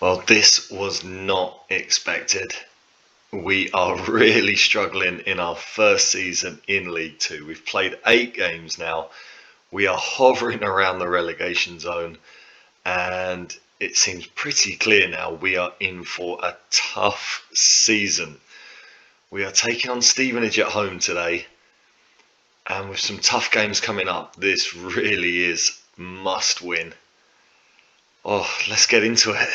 Well, this was not expected. We are really struggling in our first season in League Two. We've played 8 games now. We are hovering around the relegation zone, and it seems pretty clear now we are in for a tough season. We are taking on Stevenage at home today, and with some tough games coming up, this really is must win. Oh, let's get into it.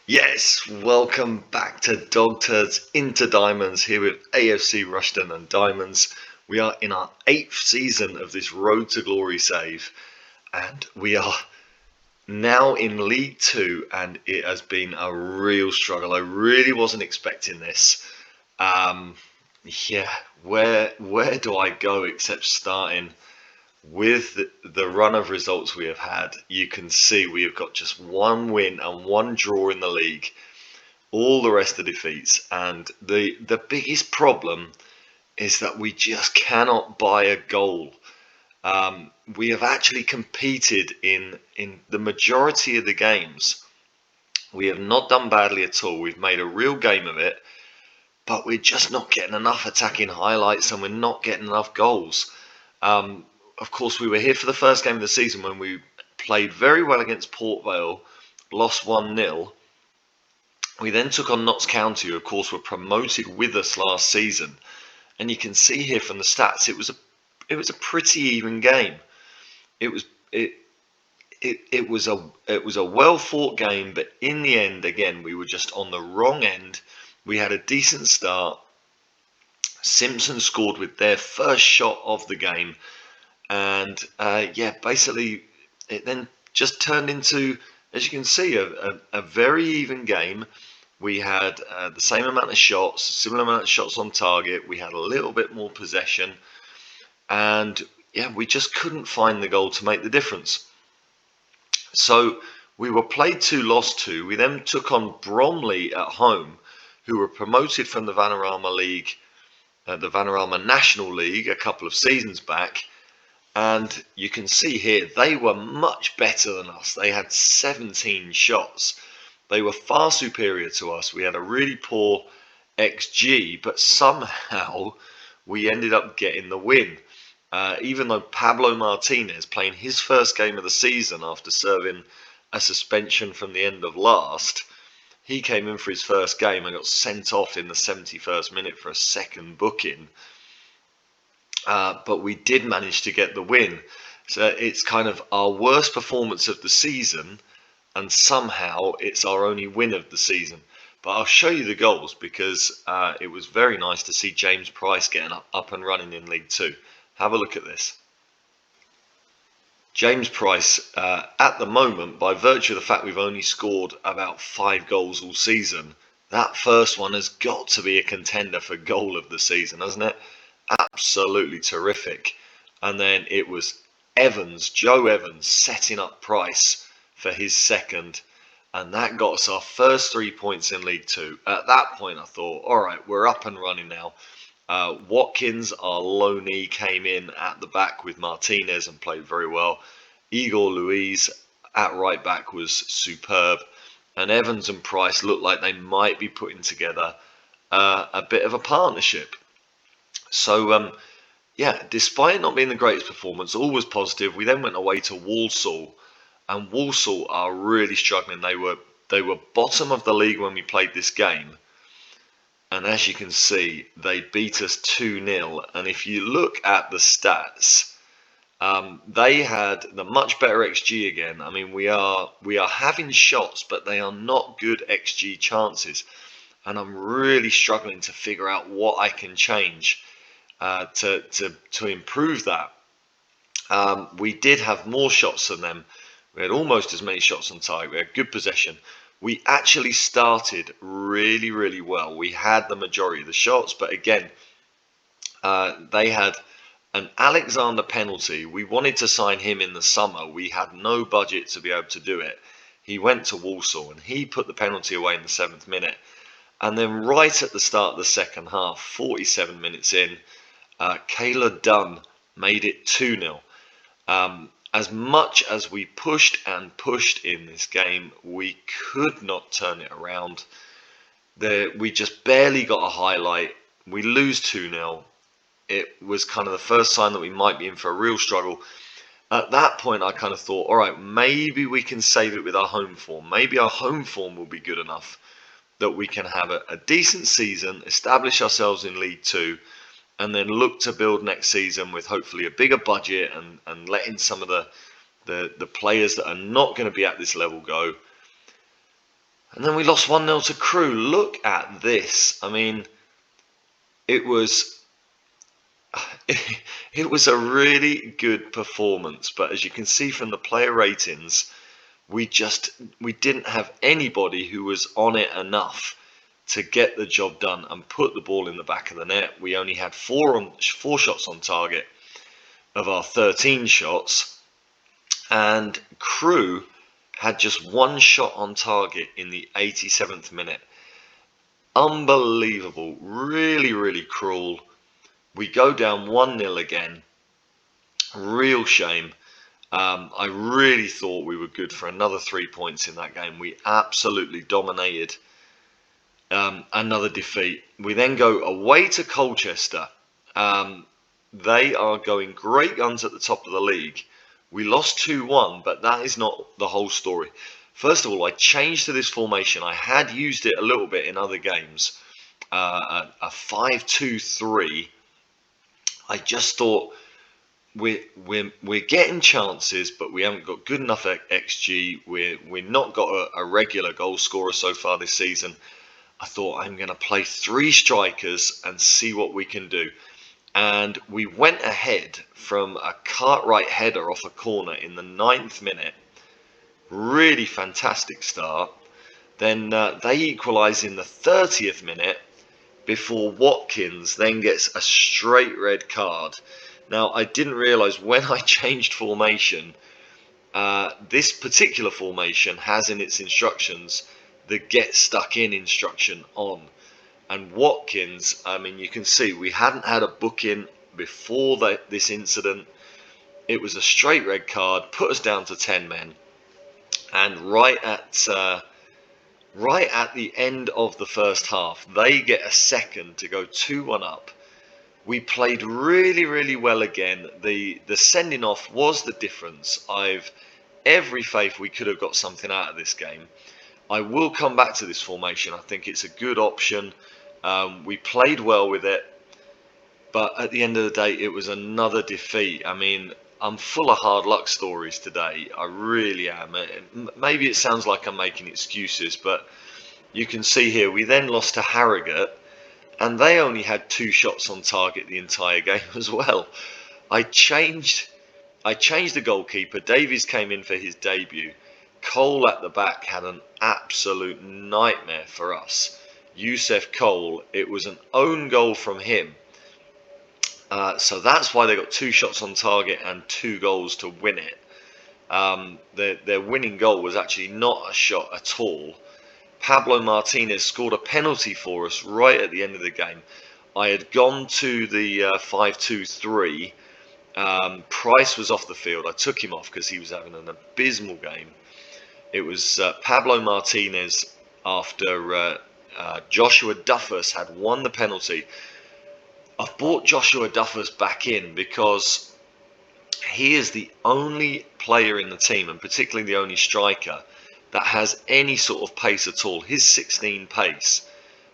Yes, welcome back to Dog Turds into Diamonds here with AFC Rushden and Diamonds. We are in our 8th season of this Road to Glory save, and we are now in League Two, and it has been a real struggle. I really wasn't expecting this. Where do I go except starting with the run of results we have had? You can see we have got just 1 win and 1 draw in the league. All the rest are defeats, and the biggest problem is that we just cannot buy a goal. We have actually competed in the majority of the games. We have not done badly at all. We've made a real game of it, but we're just not getting enough attacking highlights, and we're not getting enough goals. Of course, we were here for the first game of the season when we played very well against Port Vale, lost 1-0. We then took on Notts County, who of course were promoted with us last season. And you can see here from the stats, it was a pretty even game. It was a well fought game, but in the end, again, we were just on the wrong end. We had a decent start. Simpson scored with their first shot of the game. And basically it then just turned into, as you can see, a very even game. We had the same amount of shots, similar amount of shots on target. We had a little bit more possession, and we just couldn't find the goal to make the difference. So we were played 2, lost 2. We then took on Bromley at home, who were promoted from the Vanarama League, the Vanarama National League, a couple of seasons back. And you can see here, they were much better than us. They had 17 shots. They were far superior to us. We had a really poor XG, but somehow we ended up getting the win. Even though Pablo Martinez, playing his first game of the season after serving a suspension from the end of last, he came in for his first game and got sent off in the 71st minute for a second booking. But we did manage to get the win. So it's kind of our worst performance of the season, and somehow it's our only win of the season. But I'll show you the goals, because it was very nice to see James Price getting up and running in League Two. Have a look at this. James Price, at the moment, by virtue of the fact we've only scored about 5 goals all season, that first one has got to be a contender for goal of the season, hasn't it? Absolutely terrific. And then it was Joe Evans, setting up Price for his second, and that got us our first 3 points in League Two. At that point I thought, all right, we're up and running now. Watkins, our loanee, came in at the back with Martinez and played very well. Igor Luiz at right back was superb, and Evans and Price looked like they might be putting together a bit of a partnership. So, despite it not being the greatest performance, all was positive. We then went away to Walsall, and Walsall are really struggling. They were bottom of the league when we played this game, and as you can see, they beat us 2-0. And if you look at the stats, they had the much better XG again. I mean, we are having shots, but they are not good XG chances, and I'm really struggling to figure out what I can change to improve that. We did have more shots than them. We had almost as many shots on target. We had good possession. We actually started really, really well. We had the majority of the shots, but again, they had an Alexander penalty. We wanted to sign him in the summer. We had no budget to be able to do it. He went to Walsall and he put the penalty away in the 7th minute. And then right at the start of the second half, 47 minutes in, Kayla Dunn made it 2-0. As much as we pushed and pushed in this game, we could not turn it around. We just barely got a highlight. We lose 2-0. It was kind of the first sign that we might be in for a real struggle. At that point, I kind of thought, all right, maybe we can save it with our home form. Maybe our home form will be good enough that we can have a decent season, establish ourselves in League Two, and then look to build next season with hopefully a bigger budget and letting some of the players that are not going to be at this level go. And then we lost 1-0 to Crewe. Look at this. I mean, it was a really good performance, but as you can see from the player ratings, we didn't have anybody who was on it enough to get the job done and put the ball in the back of the net. We only had four shots on target of our 13 shots, and Crewe had just one shot on target in the 87th minute. Unbelievable. Really, really cruel. We go down 1-0 again. Real shame. I really thought we were good for another 3 points in that game. We absolutely dominated. Another defeat. We then go away to Colchester. They are going great guns at the top of the league. We lost 2-1, but that is not the whole story. First of all, I changed to this formation. I had used it a little bit in other games. A 5-2-3. I just thought we're getting chances, but we haven't got good enough XG. We're not got a regular goal scorer so far this season. I thought I'm going to play 3 strikers and see what we can do. And we went ahead from a Cartwright header off a corner in the 9th minute. Really fantastic start. Then they equalise in the 30th minute before Watkins then gets a straight red card. Now, I didn't realise when I changed formation, this particular formation has in its instructions the get stuck in instruction on. And Watkins, I mean, you can see we hadn't had a booking before this incident. It was a straight red card, put us down to 10 men. And right at the end of the first half, they get a second to go 2-1 up. We played really, really well again. The sending off was the difference. I've every faith we could have got something out of this game. I will come back to this formation. I think it's a good option. We played well with it, but at the end of the day, it was another defeat. I mean, I'm full of hard luck stories today. I really am. Maybe it sounds like I'm making excuses, but you can see here, we then lost to Harrogate, and they only had 2 shots on target the entire game as well. I changed the goalkeeper. Davies came in for his debut. Cole at the back had an absolute nightmare for us. Youssef Cole, it was an own goal from him. So that's why they got 2 shots on target and 2 goals to win it. Their winning goal was actually not a shot at all. Pablo Martinez scored a penalty for us right at the end of the game. I had gone to the 5-2-3. Price was off the field. I took him off because he was having an abysmal game. It was Pablo Martinez after Joshua Duffus had won the penalty. I've brought Joshua Duffus back in because he is the only player in the team, and particularly the only striker, that has any sort of pace at all. His 16 pace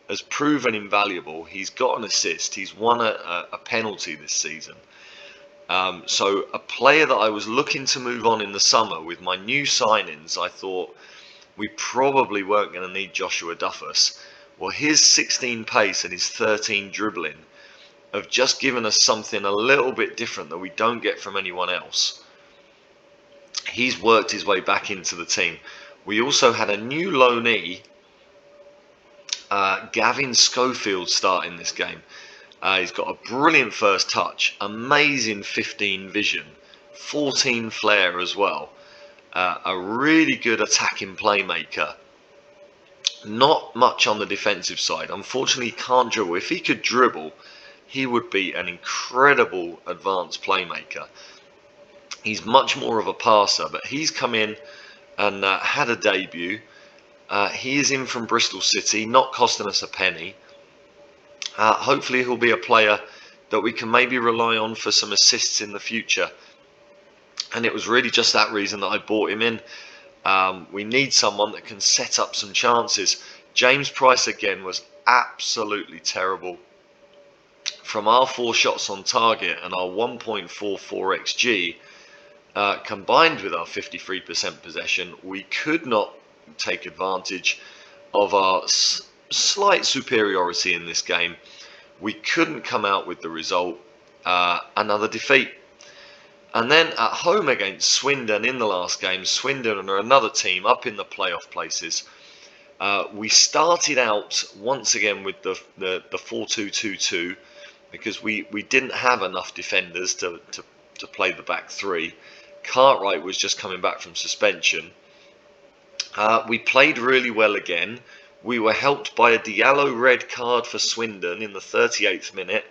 has proven invaluable. He's got an assist. He's won a penalty this season. So a player that I was looking to move on in the summer with my new signings, I thought we probably weren't going to need Joshua Duffus. Well, his 16 pace and his 13 dribbling have just given us something a little bit different that we don't get from anyone else. He's worked his way back into the team. We also had a new loanee, Gavin Schofield, starting this game. He's got a brilliant first touch, amazing 15 vision, 14 flair as well. A really good attacking playmaker. Not much on the defensive side. Unfortunately, he can't dribble. If he could dribble, he would be an incredible advanced playmaker. He's much more of a passer, but he's come in and had a debut. He is in from Bristol City, not costing us a penny. Hopefully he'll be a player that we can maybe rely on for some assists in the future. And it was really just that reason that I bought him in. We need someone that can set up some chances. James Price again was absolutely terrible. From our 4 shots on target and our 1.44 XG, combined with our 53% possession, we could not take advantage of our slight superiority in this game. We couldn't come out with the result. Another defeat. And then at home against Swindon in the last game, Swindon are another team up in the playoff places. We started out once again with the 4-2-2-2 because we didn't have enough defenders to play the back three. Cartwright was just coming back from suspension. We played really well again. We were helped by a Diallo red card for Swindon in the 38th minute.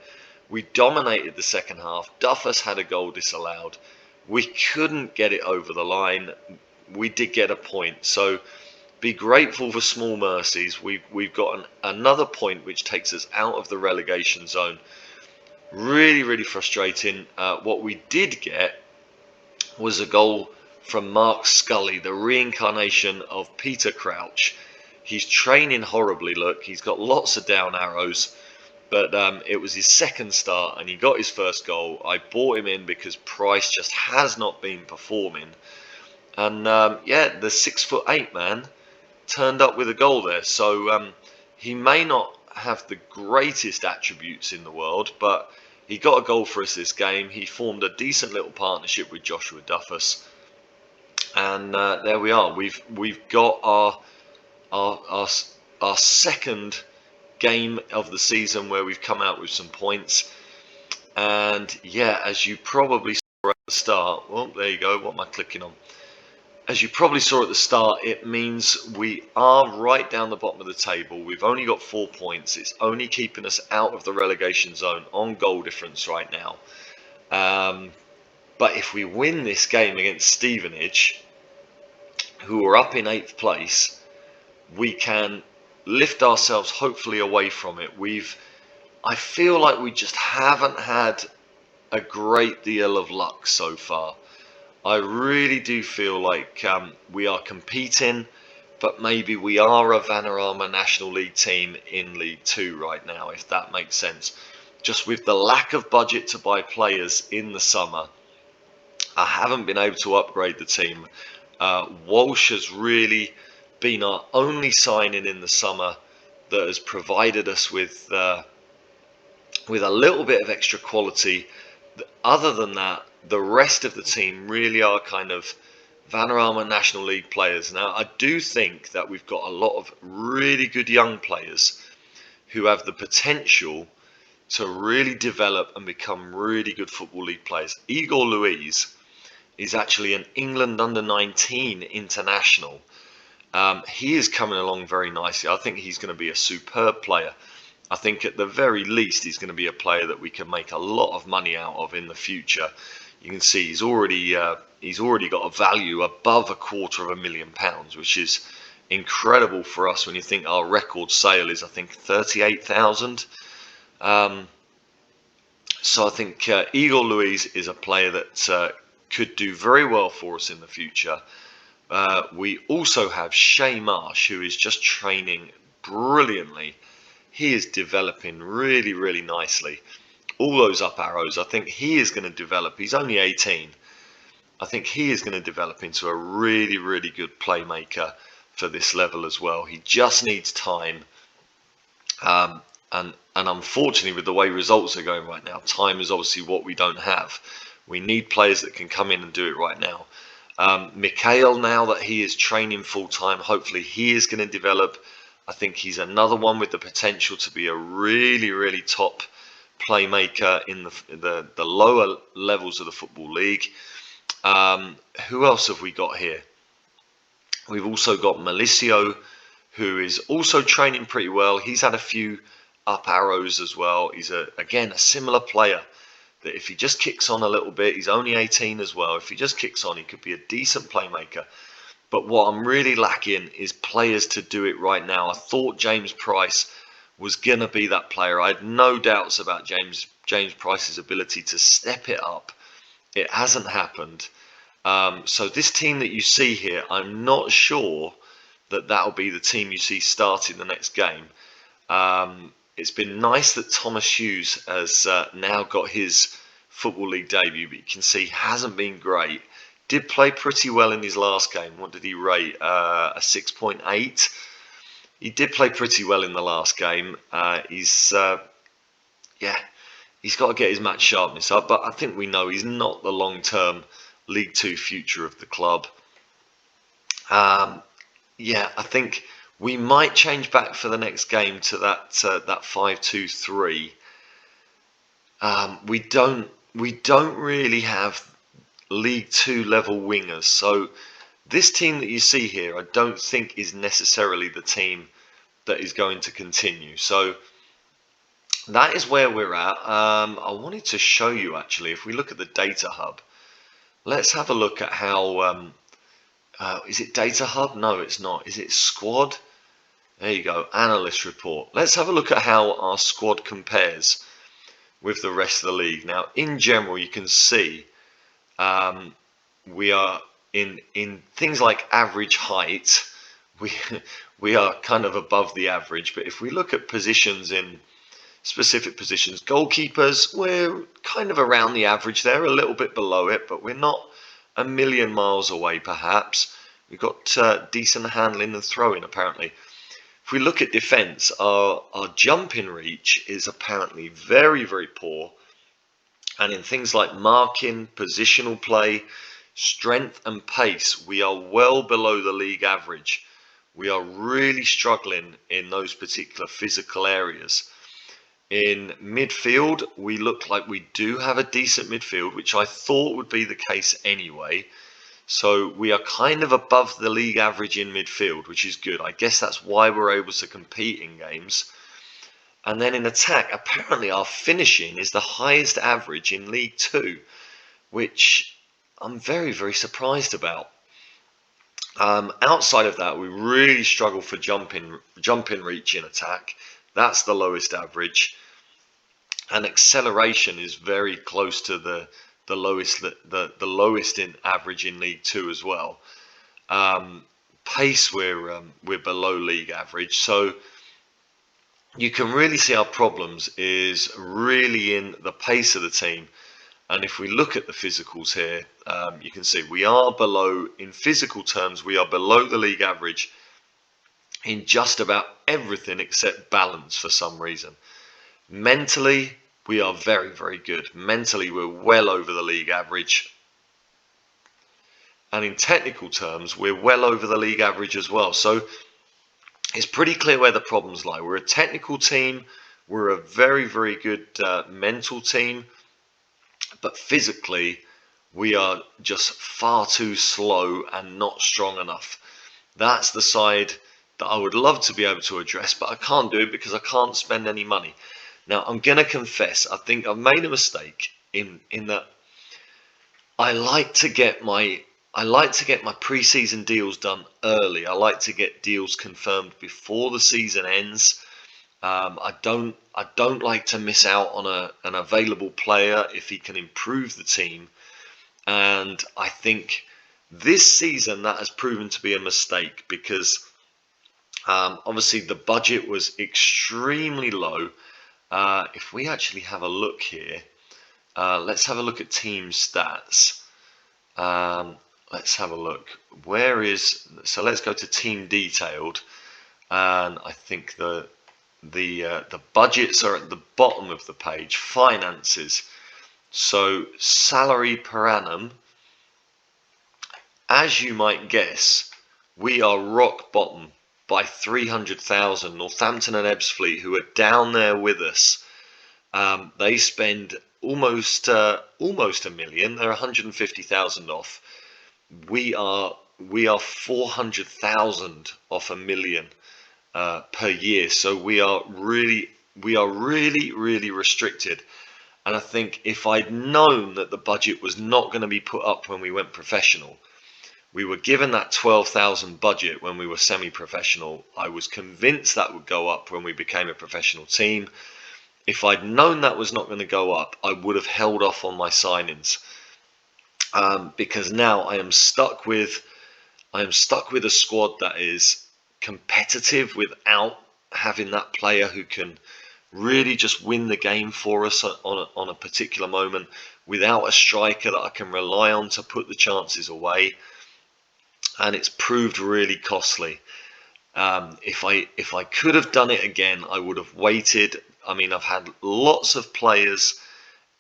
We dominated the second half. Duffus had a goal disallowed. We couldn't get it over the line. We did get a point. So be grateful for small mercies. We've got another point which takes us out of the relegation zone. Really, really frustrating. What we did get was a goal from Mark Scully, the reincarnation of Peter Crouch. He's training horribly, look. He's got lots of down arrows. But it was his second start and he got his first goal. I bought him in because Price just has not been performing. And yeah, the 6'8" man turned up with a goal there. So he may not have the greatest attributes in the world, but he got a goal for us this game. He formed a decent little partnership with Joshua Duffus. And there we are. We've got our second game of the season where we've come out with some points. And yeah, as you probably saw at the start, well, there you go, what am I clicking on? As you probably saw at the start, it means we are right down the bottom of the table. We've only got 4 points. It's only keeping us out of the relegation zone on goal difference right now. But if we win this game against Stevenage, who are up in 8th place, we can lift ourselves hopefully away from it. I feel like we just haven't had a great deal of luck so far. I really do feel like we are competing, but maybe we are a Vanarama National League team in League 2 right now, if that makes sense. Just with the lack of budget to buy players in the summer, I haven't been able to upgrade the team. Walsh has really been our only signing in the summer that has provided us with a little bit of extra quality. Other than that, the rest of the team really are kind of Vanarama National League players. Now, I do think that we've got a lot of really good young players who have the potential to really develop and become really good Football League players. Igor Luiz is actually an England under-19 international. He is coming along very nicely. I think he's going to be a superb player. I think at the very least he's going to be a player that we can make a lot of money out of in the future. You can see he's already got a value above £250,000, which is incredible for us when you think our record sale is, I think, 38,000. So I think Igor Luiz is a player that could do very well for us in the future. We also have Shay Marsh, who is just training brilliantly. He is developing really, really nicely. All those up arrows, I think he is going to develop. He's only 18. I think he is going to develop into a really, really good playmaker for this level as well. He just needs time. And unfortunately, with the way results are going right now, time is obviously what we don't have. We need players that can come in and do it right now. Mikhail, now that he is training full-time, hopefully he is going to develop. I think he's another one with the potential to be a really, really top playmaker in the lower levels of the Football League. Who else have we got here? We've also got Malicio, who is also training pretty well. He's had a few up arrows as well. He's again a similar player that if he just kicks on a little bit, he's only 18 as well. If he just kicks on, he could be a decent playmaker. But what I'm really lacking is players to do it right now. I thought James Price was going to be that player. I had no doubts about James Price's ability to step it up. It hasn't happened. So this team that you see here, I'm not sure that that'll be the team you see starting the next game. It's been nice that Thomas Hughes has now got his Football League debut, but you can see he hasn't been great. Did play pretty well in his last game. What did he rate? A 6.8. He did play pretty well in the last game. He's got to get his match sharpness up, but I think we know he's not the long-term League Two future of the club. I think we might change back for the next game to that 5-2-3. We don't really have League Two level wingers, so this team that you see here I don't think is necessarily the team that is going to continue. So that is where we're at. I wanted to show you actually, if we look at the data hub, let's have a look at how is it data hub? No, it's not. Is it squad? There you go, analyst report. Let's have a look at how our squad compares with the rest of the league. Now in general you can see we are in things like average height, we are kind of above the average. But if we look at positions, in specific positions, goalkeepers, we're kind of around the average there, a little bit below it, but we're not a million miles away perhaps. We've got decent handling and throwing apparently. If we look at defence, our jump in reach is apparently very, very poor. And in things like marking, positional play, strength and pace, we are well below the league average. We are really struggling in those particular physical areas. In midfield, we look like we do have a decent midfield, which I thought would be the case anyway. So we are kind of above the league average in midfield, which is good. I guess that's why we're able to compete in games. And then in attack, apparently our finishing is the highest average in League Two, which I'm very, very surprised about. Outside of that, we really struggle for jump in reach in attack. That's the lowest average. And acceleration is very close to the lowest in average in League Two as well. Pace, we're below league average. So you can really see our problems is really in the pace of the team. And if we look at the physicals here, you can see we are below, in physical terms, we are below the league average in just about everything except balance for some reason. Mentally, we are very, very good. Mentally, we're well over the league average. And in technical terms, we're well over the league average as well. So it's pretty clear where the problems lie. We're a technical team. We're a very, very good mental team. But physically, we are just far too slow and not strong enough. That's the side that I would love to be able to address, but I can't do it because I can't spend any money. Now, I'm going to confess, I think I've made a mistake in that I like to get my pre-season deals done early. I like to get deals confirmed before the season ends. I don't like to miss out on an available player if he can improve the team. And I think this season that has proven to be a mistake because obviously the budget was extremely low. If we actually have a look here, let's have a look at team stats. Let's have a look. So let's go to team detailed, and I think the budgets are at the bottom of the page. Finances. So salary per annum, as you might guess, we are rock bottom by 300,000. Northampton and Ebbsfleet, who are down there with us, they spend almost a million. They're 150,000 off. We are 400,000 off a million. per year. So we are really restricted. And I think if I'd known that the budget was not going to be put up when we went professional, we were given that 12,000 budget when we were semi-professional. I was convinced that would go up when we became a professional team. If I'd known that was not going to go up, I would have held off on my signings, because now I am stuck with a squad that is competitive without having that player who can really just win the game for us on a particular moment, without a striker that I can rely on to put the chances away. And it's proved really costly. If I could have done it again, I would have waited. I mean, I've had lots of players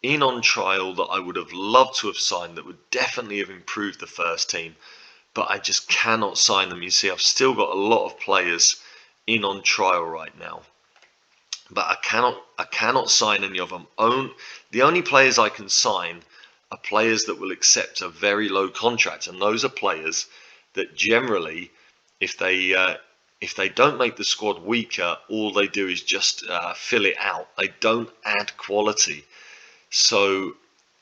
in on trial that I would have loved to have signed that would definitely have improved the first team, but I just cannot sign them. You see, I've still got a lot of players in on trial right now, but I cannot sign any of them. The only players I can sign are players that will accept a very low contract, and those are players that generally, if they don't make the squad weaker, all they do is just fill it out. They don't add quality. So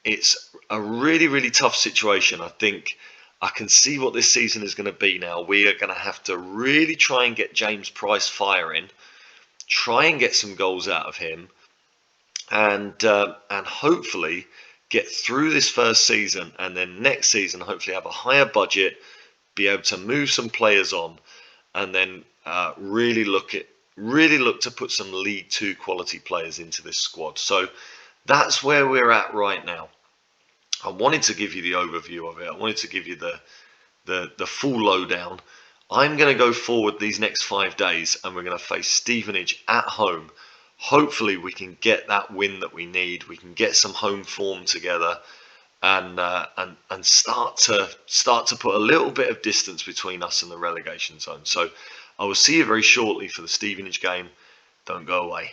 it's a really tough situation. I think I can see what this season is going to be now. We are going to have to really try and get James Price firing, try and get some goals out of him, and hopefully get through this first season, and then next season hopefully have a higher budget, be able to move some players on, and then really look to put some League 2 quality players into this squad. So that's where we're at right now. I wanted to give you the overview of it. I wanted to give you the full lowdown. I'm going to go forward these next 5 days, and we're going to face Stevenage at home. Hopefully we can get that win that we need. We can get some home form together, and start to put a little bit of distance between us and the relegation zone. So I will see you very shortly for the Stevenage game. Don't go away.